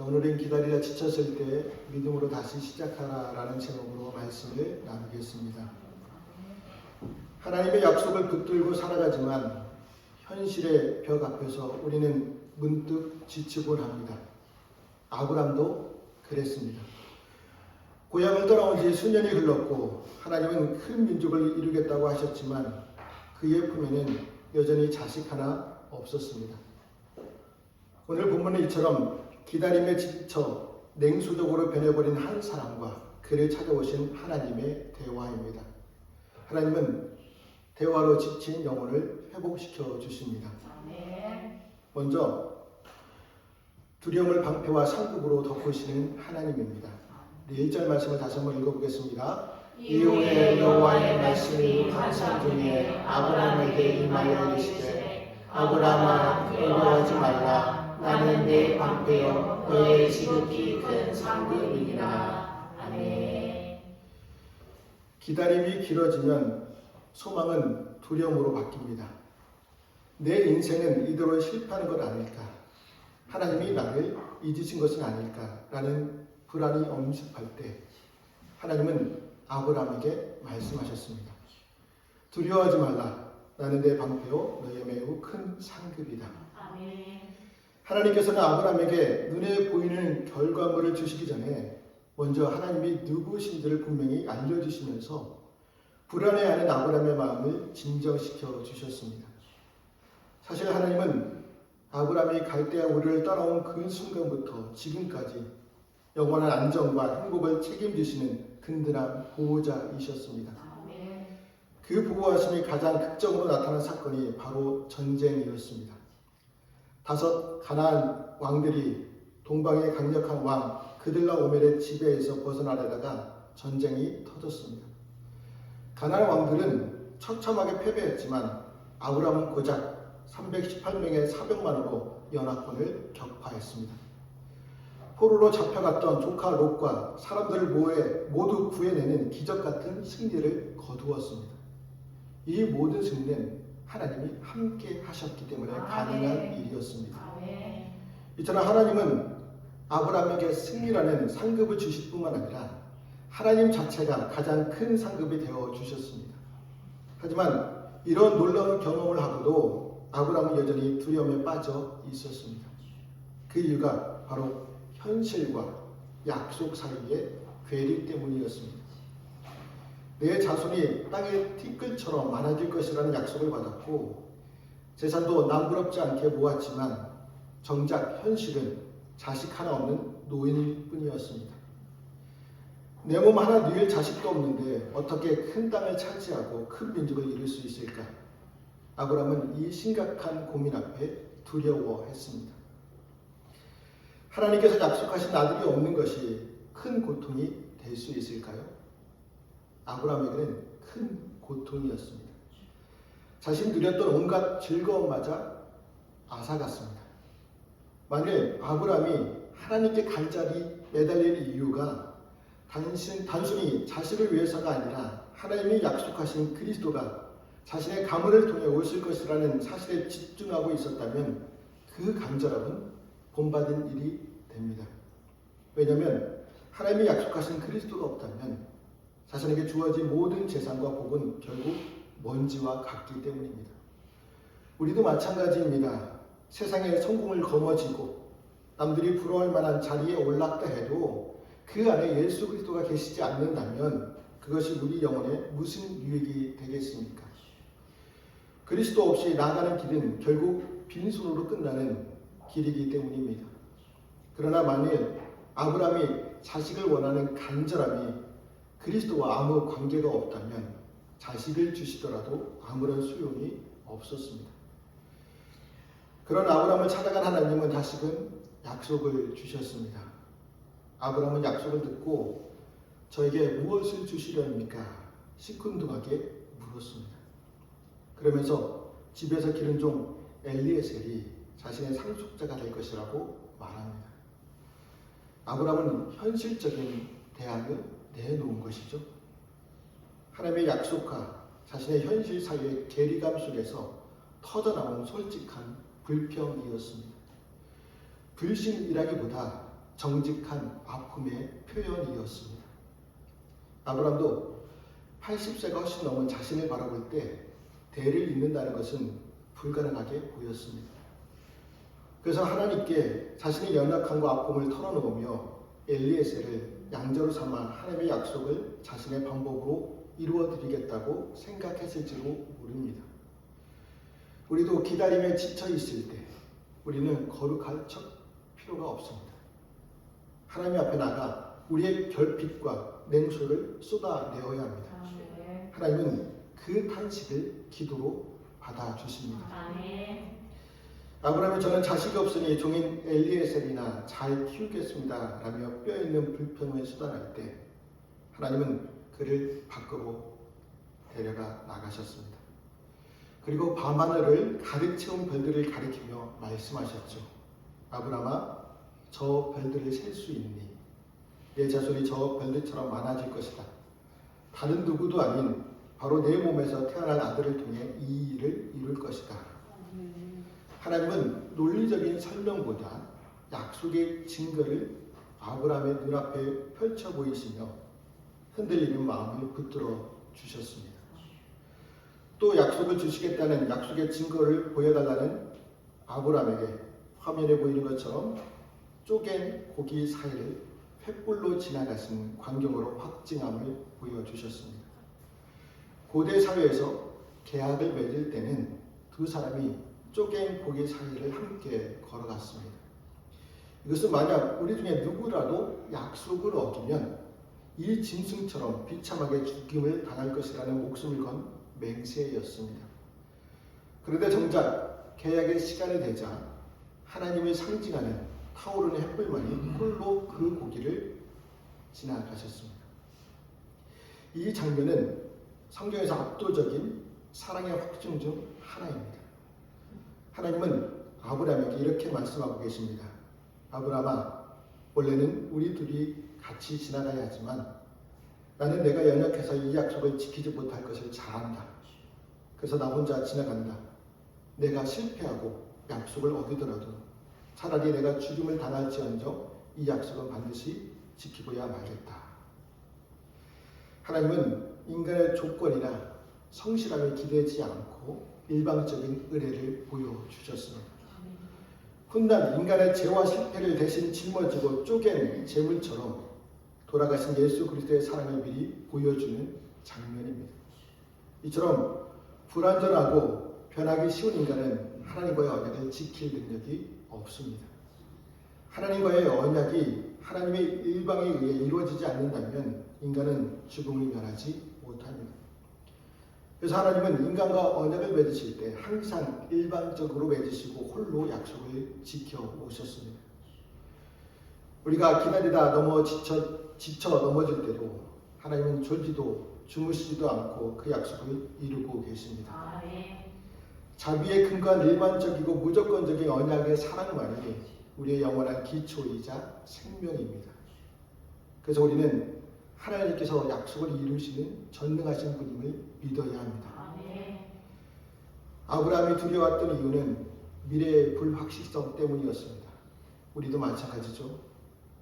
오늘은 기다리다 지쳤을 때 믿음으로 다시 시작하라라는 제목으로 말씀을 나누겠습니다. 하나님의 약속을 붙들고 살아가지만 현실의 벽 앞에서 우리는 문득 지치곤 합니다. 아브람도 그랬습니다. 고향을 떠나온 지 수년이 흘렀고 하나님은 큰 민족을 이루겠다고 하셨지만 그의 품에는 여전히 자식 하나 없었습니다. 오늘 본문은 이처럼 기다림에 지쳐 냉소적으로 변해버린 한 사람과 그를 찾아오신 하나님의 대화입니다. 하나님은 대화로 지친 영혼을 회복시켜 주십니다. 먼저 두려움을 방패와 상급으로 덮으시는 하나님입니다. 1절 말씀을 다시 한번 읽어보겠습니다. 이후에 여호와의 말씀이 환상 중에 아브라함에게 임하여 이르시되 아브라함아 두려워하지 말라. 나는 내 방패여 너의 지극히 큰 상급이니라. 아멘. 기다림이 길어지면 소망은 두려움으로 바뀝니다. 내 인생은 이대로 실패하는 것 아닐까? 하나님이 나를 잊으신 것은 아닐까라는 불안이 엄습할 때 하나님은 아브라함에게 말씀하셨습니다. 두려워하지 말라. 나는 내 방패요 너의 매우 큰 상급이다. 아멘. 하나님께서는 아브라함에게 눈에 보이는 결과물을 주시기 전에 먼저 하나님이 누구신지를 분명히 알려주시면서 불안해하는 아브라함의 마음을 진정시켜 주셨습니다. 사실 하나님은 아브라함이 갈대아 우르를 떠나온 그 순간부터 지금까지 영원한 안정과 행복을 책임지시는 든든한 보호자이셨습니다. 그 보호하심이 가장 극적으로 나타난 사건이 바로 전쟁이었습니다. 5 가나안 왕들이 동방의 강력한 왕 그들라오멜의 지배에서 벗어나려다가 전쟁이 터졌습니다. 가나안 왕들은 처참하게 패배했지만 아브라함은 고작 318명의 사병만으로 연합군을 격파했습니다. 포로로 잡혀갔던 조카 롯과 사람들을 모두 구해내는 기적같은 승리를 거두었습니다. 이 모든 승리는 하나님이 함께 하셨기 때문에 가능한 일이었습니다. 이처럼 하나님은 아브라함에게 승리라는 상급을 주실 뿐만 아니라 하나님 자체가 가장 큰 상급이 되어 주셨습니다. 하지만 이런 놀라운 경험을 하고도 아브라함은 여전히 두려움에 빠져 있었습니다. 그 이유가 바로 현실과 약속 사이의 괴리 때문이었습니다. 내 자손이 땅의 티끌처럼 많아질 것이라는 약속을 받았고 재산도 남부럽지 않게 모았지만 정작 현실은 자식 하나 없는 노인일 뿐이었습니다. 내 몸 하나 누일 자식도 없는데 어떻게 큰 땅을 차지하고 큰 민족을 이룰 수 있을까? 아브라함은 이 심각한 고민 앞에 두려워했습니다. 하나님께서 약속하신 아들이 없는 것이 큰 고통이 될 수 있을까요? 아브라함에게는 큰 고통이었습니다. 자신이 누렸던 온갖 즐거움마저 앗아갔습니다. 만일 아브라함이 하나님께 간절히 매달릴 이유가 단순히 자신을 위해서가 아니라 하나님이 약속하신 그리스도가 자신의 가문을 통해 오실 것이라는 사실에 집중하고 있었다면 그 간절함은 본받은 일이 됩니다. 왜냐하면 하나님이 약속하신 그리스도가 없다면 자신에게 주어진 모든 재산과 복은 결국 먼지와 같기 때문입니다. 우리도 마찬가지입니다. 세상의 성공을 거머쥐고 남들이 부러워할 만한 자리에 올랐다 해도 그 안에 예수 그리스도가 계시지 않는다면 그것이 우리 영혼에 무슨 유익이 되겠습니까? 그리스도 없이 나아가는 길은 결국 빈손으로 끝나는 길이기 때문입니다. 그러나 만일 아브라함이 자식을 원하는 간절함이 그리스도와 아무 관계가 없다면 자식을 주시더라도 아무런 소용이 없었습니다. 그런 아브라함을 찾아간 하나님은 다시금 약속을 주셨습니다. 아브라함은 약속을 듣고 저에게 무엇을 주시려입니까? 시큰둥하게 물었습니다. 그러면서 집에서 기른 종 엘리에셀이 자신의 상속자가 될 것이라고 말합니다. 아브라함은 현실적인 대안을 내놓은 것이죠. 하나님의 약속과 자신의 현실 사이의 괴리감 속에서 터져나온 솔직한 불평이었습니다. 불신이라기보다 정직한 아픔의 표현이었습니다. 아브라함도 80세가 훨씬 넘은 자신을 바라볼 때 대를 잇는다는 것은 불가능하게 보였습니다. 그래서 하나님께 자신의 연약함과 아픔을 털어놓으며 엘리에셀을 양자로 삼아 하나님의 약속을 자신의 방법으로 이루어드리겠다고 생각했을지도 모릅니다. 우리도 기다림에 지쳐 있을 때 우리는 거룩할 필요가 없습니다. 하나님 앞에 나가 우리의 결핍과 냉소를 쏟아내어야 합니다. 하나님은 그 탄식을 기도로 받아주십니다. 아브라함이 저는 자식이 없으니 종인 엘리에셀이나 잘 키우겠습니다 라며 뼈있는 불평을 쏟아낼 때 하나님은 그를 밖으로 데려가 나가셨습니다. 그리고 밤하늘을 가득 채운 별들을 가리키며 말씀하셨죠. 아브라함아, 저 별들을 셀 수 있니? 내 자손이 저 별들처럼 많아질 것이다. 다른 누구도 아닌 바로 내 몸에서 태어난 아들을 통해 이 일을 이룰 것이다. 하나님은 논리적인 설명보다 약속의 증거를 아브라함의 눈앞에 펼쳐 보이시며 흔들리는 마음을 붙들어 주셨습니다. 또 약속을 주시겠다는 약속의 증거를 보여달라는 아브라함에게 화면에 보이는 것처럼 쪼갠 고기 사이를 횃불로 지나가신 광경으로 확증함을 보여주셨습니다. 고대 사회에서 계약을 맺을 때는 두 사람이 쪼갠 고기 사이를 함께 걸어갔습니다. 이것은 만약 우리 중에 누구라도 약속을 어기면 이 짐승처럼 비참하게 죽임을 당할 것이라는 목숨을 건 맹세였습니다. 그런데 정작 계약의 시간이 되자 하나님을 상징하는 타오르는 햇불만이 홀로 그 고기를 지나가셨습니다. 이 장면은 성경에서 압도적인 사랑의 확증 중 하나입니다. 하나님은 아브라함에게 이렇게 말씀하고 계십니다. 아브라함아, 원래는 우리 둘이 같이 지나가야 하지만 나는 내가 연약해서 이 약속을 지키지 못할 것을 잘 안다. 그래서 나 혼자 지나간다. 내가 실패하고 약속을 어기더라도 차라리 내가 죽임을 당할지언정 이 약속은 반드시 지키고야 말겠다. 하나님은 인간의 조건이나 성실함에 기대지 않고 일방적인 의뢰를 보여주셨습니다. 훗날 인간의 죄와 실패를 대신 짊어지고 쪼갠 재물처럼 돌아가신 예수 그리스도의 사랑을 미리 보여주는 장면입니다. 이처럼 불완전하고 변하기 쉬운 인간은 하나님과의 언약을 지킬 능력이 없습니다. 하나님과의 언약이 하나님의 일방에 의해 이루어지지 않는다면 인간은 죽음을 면하지 못합니다. 그래서 하나님은 인간과 언약을 맺으실 때 항상 일방적으로 맺으시고 홀로 약속을 지켜오셨습니다. 우리가 기다리다 지쳐 넘어질 때도 하나님은 졸지도 주무시지도 않고 그 약속을 이루고 계십니다. 자비에 근거한 일반적이고 무조건적인 언약의 사랑만이 우리의 영원한 기초이자 생명입니다. 그래서 우리는 하나님께서 약속을 이루시는 전능하신 분임을 믿어야 합니다. 아브라함이 두려웠던 이유는 미래의 불확실성 때문이었습니다. 우리도 마찬가지죠.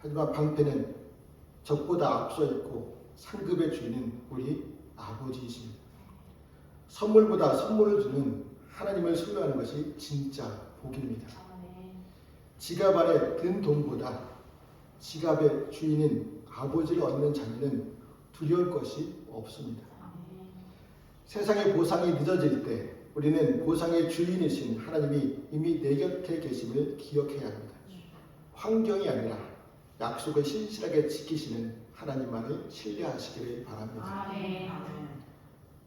하지만 방패는 적보다 앞서 있고 상급의 주인은 우리 아버지이십니다. 선물보다 선물을 주는 하나님을 소유하는 것이 진짜 복입니다. 지갑 안에 든 돈보다 지갑의 주인인 아버지를 얻는 자녀는 두려울 것이 없습니다. 세상의 보상이 늦어질 때 우리는 보상의 주인이신 하나님이 이미 내 곁에 계심을 기억해야 합니다. 환경이 아니라 약속을 신실하게 지키시는 하나님만을 신뢰하시기를 바랍니다.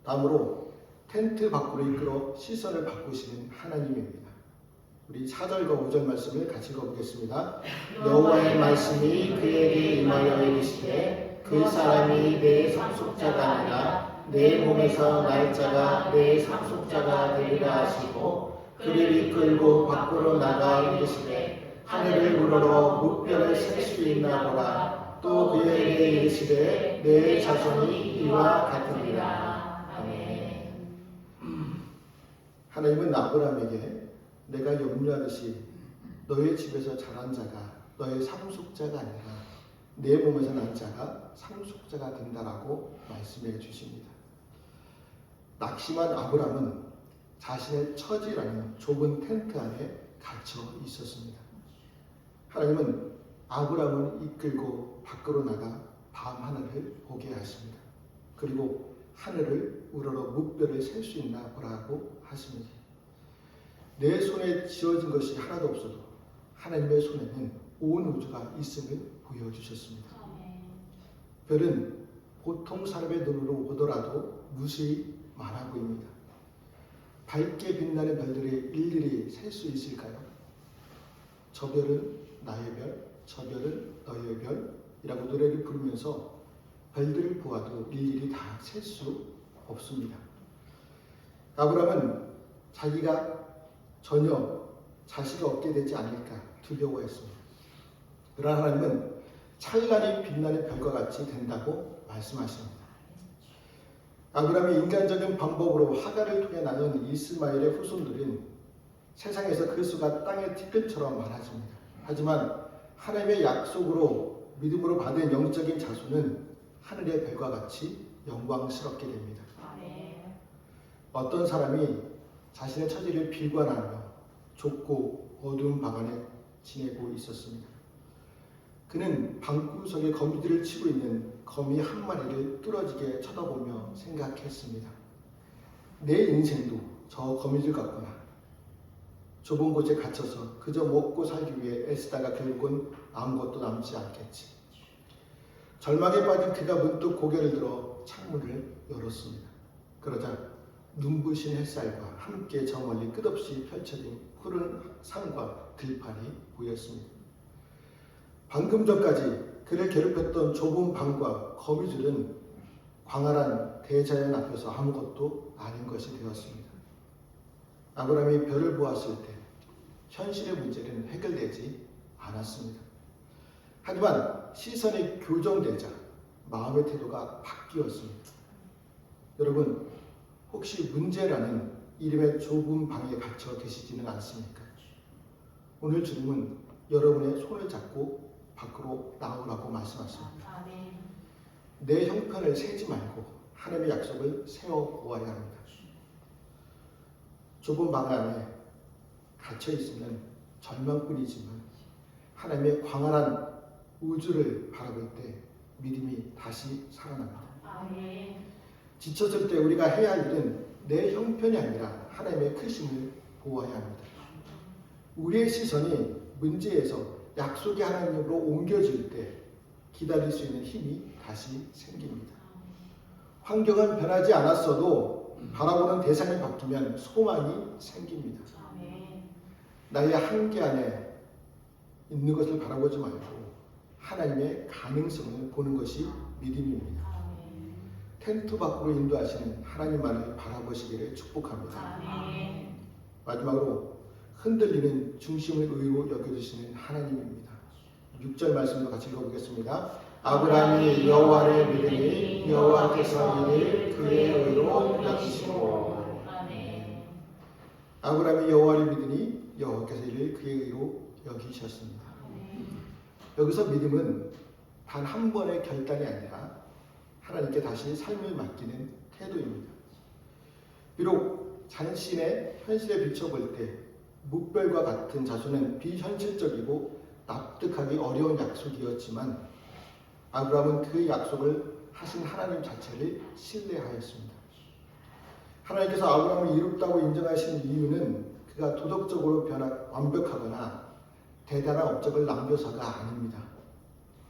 다음으로 텐트 밖으로 이끌어 시선을 바꾸시는 하나님입니다. 우리 4절과 5절 말씀을 같이 읽어보겠습니다. 여호와의 말씀이 그에게 임하여 이르시되 그 사람이 내 상속자가 아니라 내 몸에서 날 자가 내 상속자가 되리라 하시고 그를 이끌고 밖으로 나가 이르시되 하늘을 우러러 무뼈를 셀 수 있나 보라. 또 그에게 이르시되 내 자손이 이와 같으리라. 아멘. 하나님은 아브라함에게 내가 염려하듯이 너의 집에서 자란 자가 너의 상속자가 아니라 내 몸에서 난 자가 상속자가 된다라고 말씀해 주십니다. 낙심한 아브람은 자신의 처지라는 좁은 텐트 안에 갇혀 있었습니다. 하나님은 아브람을 이끌고 밖으로 나가 밤 하늘을 보게 하십니다. 그리고 하늘을 우러러 묵별을 셀 수 있나 보라고 하십니다. 내 손에 지어진 것이 하나도 없어도 하나님의 손에는 온 우주가 있음을 보여주셨습니다. 별은 보통 사람의 눈으로 보더라도 무수히 많아 보입니다. 밝게 빛나는 별들이 일일이 셀 수 있을까요? 저 별은 나의 별, 저 별은 너의 별이라고 노래를 부르면서 별들을 보아도 일일이 다 셀 수 없습니다. 아브람은 자기가 전혀 자식이 없게 되지 않을까 두려워했습니다. 그러나 하나님은 찬란히 빛나는 별과 같이 된다고 말씀하십니다. 아브람이 인간적인 방법으로 하갈을 통해 낳은 이스마엘의 후손들은 세상에서 그 수가 땅의 티끌처럼 많아집니다. 하지만 하나님의 약속으로 믿음으로 받은 영적인 자손은 하늘의 별과 같이 영광스럽게 됩니다. 어떤 사람이 자신의 처지를 비관하며 좁고 어두운 방 안에 지내고 있었습니다. 그는 방구석에 거미들을 치고 있는 거미 한 마리를 뚫어지게 쳐다보며 생각했습니다. 내 인생도 저 거미줄 같구나. 좁은 곳에 갇혀서 그저 먹고 살기 위해 애쓰다가 결국은 아무것도 남지 않겠지. 절망에 빠진 그가 문득 고개를 들어 창문을 열었습니다. 그러자 눈부신 햇살과 함께 저 멀리 끝없이 펼쳐진 푸른 산과 들판이 보였습니다. 방금 전까지 그를 괴롭혔던 좁은 방과 거미줄은 광활한 대자연 앞에서 아무것도 아닌 것이 되었습니다. 아브라함이 별을 보았을 때 현실의 문제는 해결되지 않았습니다. 하지만 시선이 교정되자 마음의 태도가 바뀌었습니다. 여러분, 혹시 문제라는 이름의 좁은 방에 갇혀 계시지는 않습니까? 오늘 주님은 여러분의 손을 잡고 밖으로 나오라고 말씀하십니다. 내 형편을 세지 말고 하나님의 약속을 세워보아야 합니다. 좁은 방 안에 갇혀 있으면 절망뿐이지만 하나님의 광활한 우주를 바라볼 때 믿음이 다시 살아납니다. 지쳤을 때 우리가 해야 할 일은 내 형편이 아니라 하나님의 크심을 보아야 합니다. 우리의 시선이 문제에서 약속의 하나님으로 옮겨질 때 기다릴 수 있는 힘이 다시 생깁니다. 환경은 변하지 않았어도 바라보는 대상이 바뀌면 소망이 생깁니다. 나의 한계 안에 있는 것을 바라보지 말고 하나님의 가능성을 보는 것이 믿음입니다. 텐트 밖으로 인도하시는 하나님만을 바라보시기를 축복합니다. 마지막으로 흔들리는 중심을 의로 여겨주시는 하나님입니다. 6절 말씀도 같이 읽어보겠습니다. 아브라함이 여호와를 믿으니 여호와께서 이를 그의 의로 여기시고. 아브라함이 여호와를 믿으니 여호와께서 이를 그의 의로 여기셨습니다. 여기서 믿음은 단 한 번의 결단이 아니라 하나님께 다시 삶을 맡기는 태도입니다. 비록 자신의 현실에 비춰볼 때 묵별과 같은 자손은 비현실적이고 납득하기 어려운 약속이었지만 아브라함은 그 약속을 하신 하나님 자체를 신뢰하였습니다. 하나님께서 아브라함을 이롭다고 인정하신 이유는 그가 도덕적으로 완벽하거나 대단한 업적을 남겨서가 아닙니다.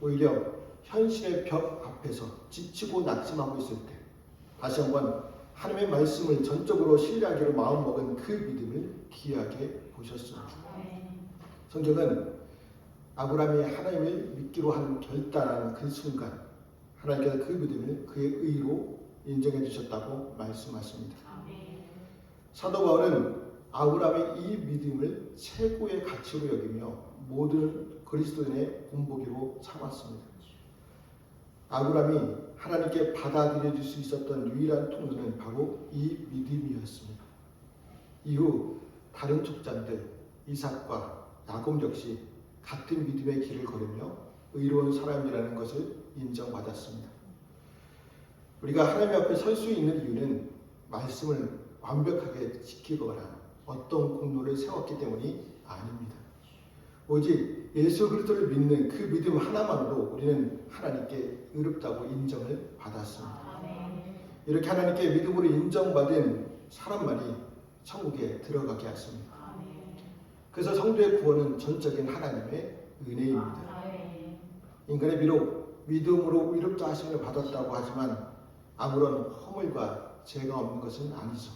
오히려 현실의 벽 앞에서 지치고 낙심하고 있을 때 다시 한번 하나님의 말씀을 전적으로 신뢰하기로 마음먹은 그 믿음을 귀하게 보셨습니다. 성경은 아브라함이 하나님을 믿기로 한 결단한 그 순간 하나님께서 그 믿음을 그의 의로 인정해 주셨다고 말씀하십니다. 사도 바울은 아브라함의 이 믿음을 최고의 가치로 여기며 모든 그리스도인의 본보기로 삼았습니다. 아브라함이 하나님께 받아들여질 수 있었던 유일한 통로는 바로 이 믿음이었습니다. 이후 다른 족장들 이삭과 야곱 역시 같은 믿음의 길을 걸으며 의로운 사람이라는 것을 인정받았습니다. 우리가 하나님 앞에 설 수 있는 이유는 말씀을 완벽하게 지키거나 어떤 공로를 세웠기 때문이 아닙니다. 오직 예수 그리스도를 믿는 그 믿음 하나만으로 우리는 하나님께 의롭다고 인정을 받았습니다. 이렇게 하나님께 믿음으로 인정받은 사람만이 천국에 들어가게 하십니다. 그래서 성도의 구원은 전적인 하나님의 은혜입니다. 인간이 비록 믿음으로 의롭다 하심을 받았다고 하지만 아무런 허물과 죄가 없는 것은 아니죠.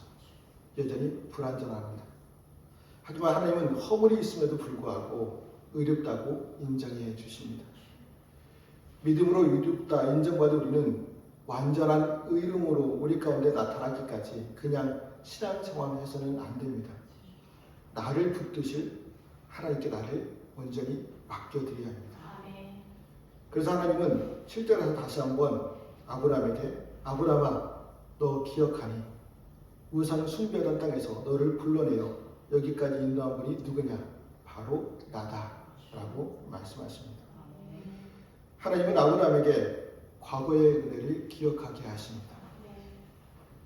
여전히 불완전합니다. 하지만 하나님은 허물이 있음에도 불구하고 의롭다고 인정해 주십니다. 믿음으로 의롭다 인정받은 우리는 완전한 의로움으로 우리 가운데 나타나기까지 그냥 신앙생활을 해서는 안 됩니다. 나를 붙드실 하나님께 나를 온전히 맡겨드려야 합니다. 그래서 하나님은 7절에서 다시 한번 아브라함에게 아브라함아 너 기억하니 우상 숭배하던 땅에서 너를 불러내어 여기까지 인도한 분이 누구냐? 바로 나다 라고 말씀하십니다. 하나님은 아브라함에게 과거의 은혜를 기억하게 하십니다.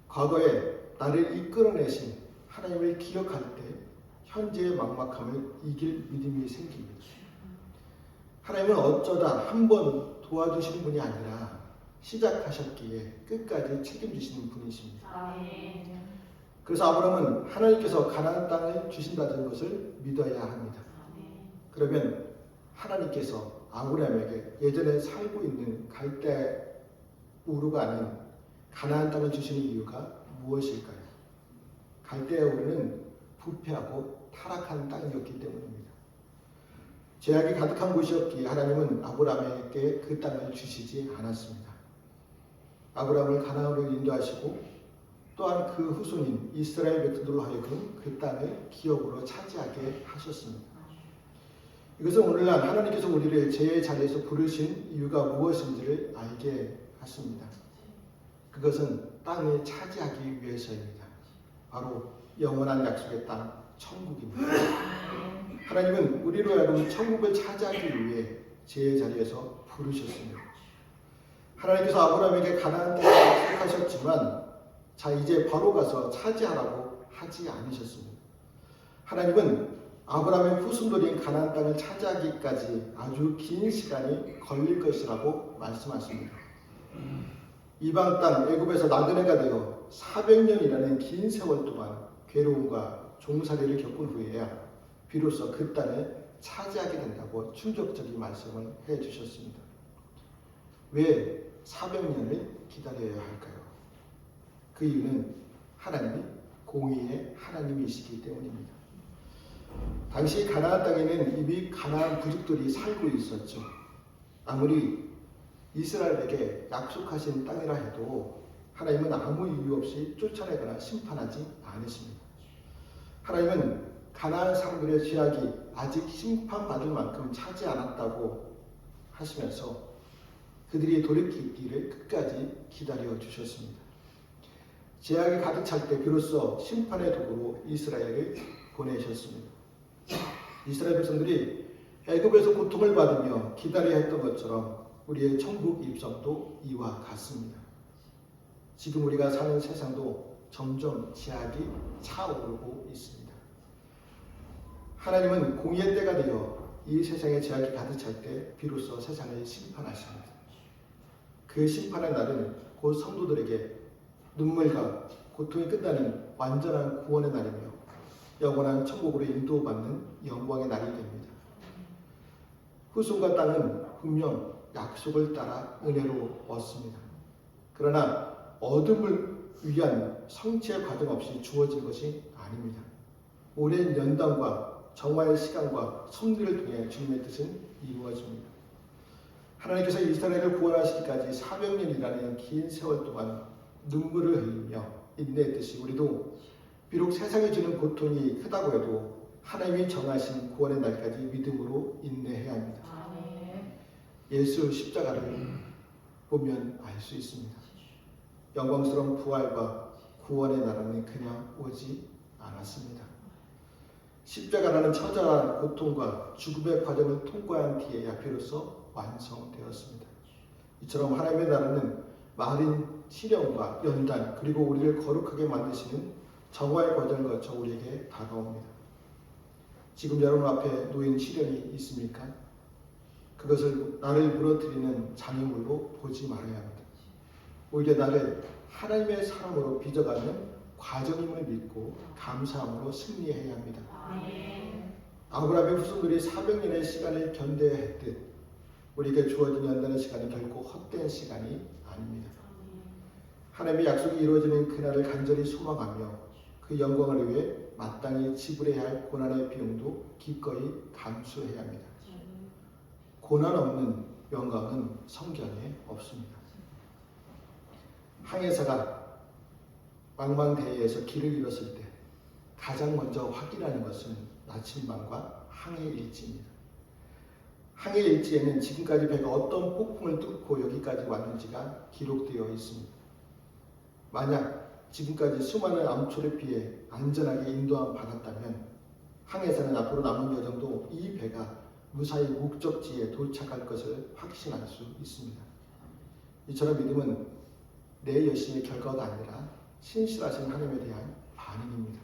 과거에 나를 이끌어내신 하나님을 기억할 때 현재의 막막함을 이길 믿음이 생깁니다. 하나님은 어쩌다 한 번 도와주시는 분이 아니라 시작하셨기에 끝까지 책임지시는 분이십니다. 그래서 아브라함은 하나님께서 가나안 땅을 주신다는 것을 믿어야 합니다. 그러면 하나님께서 아브라함에게 예전에 살고 있는 갈대 우르가 아닌 가나안 땅을 주시는 이유가 무엇일까요? 갈대 우르는 부패하고 타락한 땅이었기 때문입니다. 죄악이 가득한 곳이었기에 하나님은 아브라함에게 그 땅을 주시지 않았습니다. 아브라함을 가나안으로 인도하시고 또한 그 후손인 이스라엘 백성들로 하여금 그 땅을 기업으로 차지하게 하셨습니다. 이것은 오늘날 하나님께서 우리를 제 자리에서 부르신 이유가 무엇인지를 알게 하십니다. 그것은 땅을 차지하기 위해서입니다. 바로 영원한 약속의 땅, 천국입니다. 하나님은 우리로 하여금 천국을 차지하기 위해 제 자리에서 부르셨습니다. 하나님께서 아브라함에게 가나안 땅을 약속하셨지만 자 이제 바로 가서 차지하라고 하지 않으셨습니다. 하나님은 아브라함의 후손들인 가나안 땅을 차지하기까지 아주 긴 시간이 걸릴 것이라고 말씀하십니다. 이방 땅 애굽에서 나그네가 되어 400년이라는 긴 세월 동안 괴로움과 종살이를 겪은 후에야 비로소 그 땅을 차지하게 된다고 충격적인 말씀을 해주셨습니다. 왜 400년을 기다려야 할까요? 그 이유는 하나님이 공의의 하나님이시기 때문입니다. 당시 가나안 땅에는 이미 가나안 부족들이 살고 있었죠. 아무리 이스라엘에게 약속하신 땅이라 해도 하나님은 아무 이유 없이 쫓아내거나 심판하지 않으십니다. 하나님은 가나안 사람들의 죄악이 아직 심판받을 만큼 차지 않았다고 하시면서 그들이 돌이키기를 끝까지 기다려 주셨습니다. 죄악이 가득 찰 때 비로소 심판의 도구로 이스라엘을 보내셨습니다. 이스라엘 백성들이 애굽에서 고통을 받으며 기다려야 했던 것처럼 우리의 천국 입성도 이와 같습니다. 지금 우리가 사는 세상도 점점 죄악이 차오르고 있습니다. 하나님은 공의의 때가 되어 이 세상에 죄악이 가득 찰 때 비로소 세상을 심판하십니다. 그 심판의 날은 곧 성도들에게 눈물과 고통이 끝나는 완전한 구원의 날이며 영원한 천국으로 인도받는 영광의 날이 됩니다. 후손과 땅은 분명 약속을 따라 은혜로 얻습니다. 그러나 얻음을 위한 성취의 과정 없이 주어진 것이 아닙니다. 오랜 연단과 정화의 시간과 섭리를 통해 주님의 뜻은 이루어집니다. 하나님께서 이스라엘을 구원하시기까지 400년이라는 긴 세월 동안 눈물을 흘리며 인내했듯이 우리도 비록 세상이 주는 고통이 크다고 해도 하나님이 정하신 구원의 날까지 믿음으로 인내해야 합니다. 예수 십자가를 보면 알 수 있습니다. 영광스러운 부활과 구원의 나라는 그냥 오지 않았습니다. 십자가라는 처절한 고통과 죽음의 과정을 통과한 뒤에야 비로소 완성되었습니다. 이처럼 하나님의 나라는 마른 시련과 연단 그리고 우리를 거룩하게 만드시는 정화의 과정을 거쳐 우리에게 다가옵니다. 지금 여러분 앞에 놓인 시련이 있습니까? 그것을 나를 무너뜨리는 장애물로 보지 말아야 합니다. 오히려 나를 하나님의 사람으로 빚어가는 과정임을 믿고 감사함으로 승리해야 합니다. 아브라함의 후손들이 400년의 시간을 견뎌했듯 우리에게 주어진 연단의 시간이 결코 헛된 시간이 아닙니다. 하나님의 약속이 이루어지는 그날을 간절히 소망하며 그 영광을 위해 마땅히 지불해야 할 고난의 비용도 기꺼이 감수해야 합니다. 고난 없는 영광은 성경에 없습니다. 항해사가 망망대해에서 길을 잃었을 때 가장 먼저 확인하는 것은 나침반과 항해 일지입니다. 항해 일지에는 지금까지 배가 어떤 폭풍을 뚫고 여기까지 왔는지가 기록되어 있습니다. 만약 지금까지 수많은 암초를 피해 안전하게 인도함 받았다면 항해사는 앞으로 남은 여정도 이 배가 무사히 목적지에 도착할 것을 확신할 수 있습니다. 이처럼 믿음은 내 열심의 결과가 아니라 신실하신 하나님에 대한 반응입니다.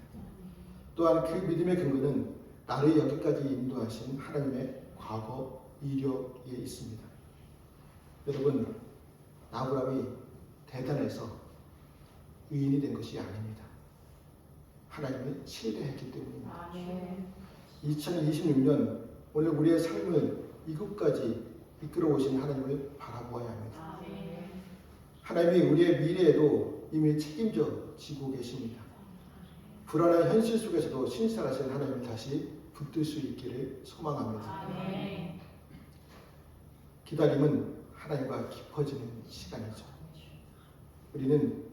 또한 그 믿음의 근거는 나를 여기까지 인도하신 하나님의 과거 이력에 있습니다. 여러분, 아브라함이 대단해서 의인이 된 것이 아닙니다. 하나님을 신뢰했기 때문입니다. 2026년 오늘 우리의 삶을 이곳까지 이끌어 오신 하나님을 바라보아야 합니다. 하나님이 우리의 미래에도 이미 책임져 지고 계십니다. 불안한 현실 속에서도 신실하신 하나님을 다시 붙들 수 있기를 소망합니다. 기다림은 하나님과 깊어지는 시간이죠. 우리는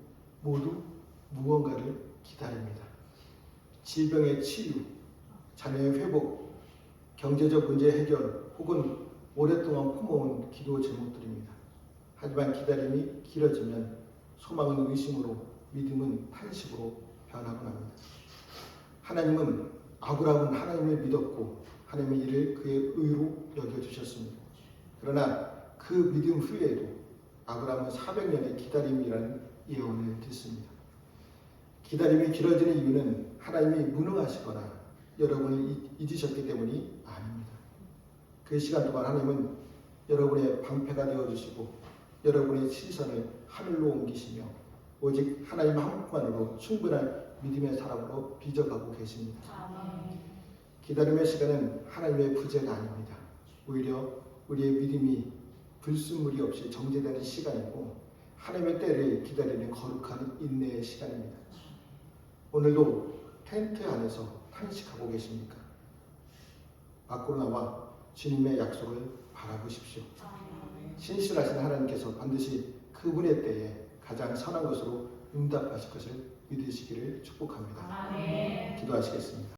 모두 무언가를 기다립니다. 질병의 치유, 자녀의 회복, 경제적 문제 해결 혹은 오랫동안 품어온 기도 제목들입니다. 하지만 기다림이 길어지면 소망은 의심으로, 믿음은 탄식으로 변하곤 합니다. 하나님은 아브라함은 하나님을 믿었고 하나님의 일을 그의 의로 여겨주셨습니다. 그러나 그 믿음 후에도 아브라함은 400년의 기다림이라는 예언을 듣습니다. 기다림이 길어지는 이유는 하나님이 무능하시거나 여러분을 잊으셨기 때문이 아닙니다. 그 시간 동안 하나님은 여러분의 방패가 되어주시고 여러분의 시선을 하늘로 옮기시며 오직 하나님 한 분만으로 충분한 믿음의 사람으로 빚어가고 계십니다. 기다림의 시간은 하나님의 부재가 아닙니다. 오히려 우리의 믿음이 불순물이 없이 정제되는 시간이고 하나님의 때를 기다리는 거룩한 인내의 시간입니다. 오늘도 텐트 안에서 탄식하고 계십니까? 밖으로 나와 주님의 약속을 바라보십시오. 신실하신 하나님께서 반드시 그분의 때에 가장 선한 것으로 응답하실 것을 믿으시기를 축복합니다. 기도하시겠습니다.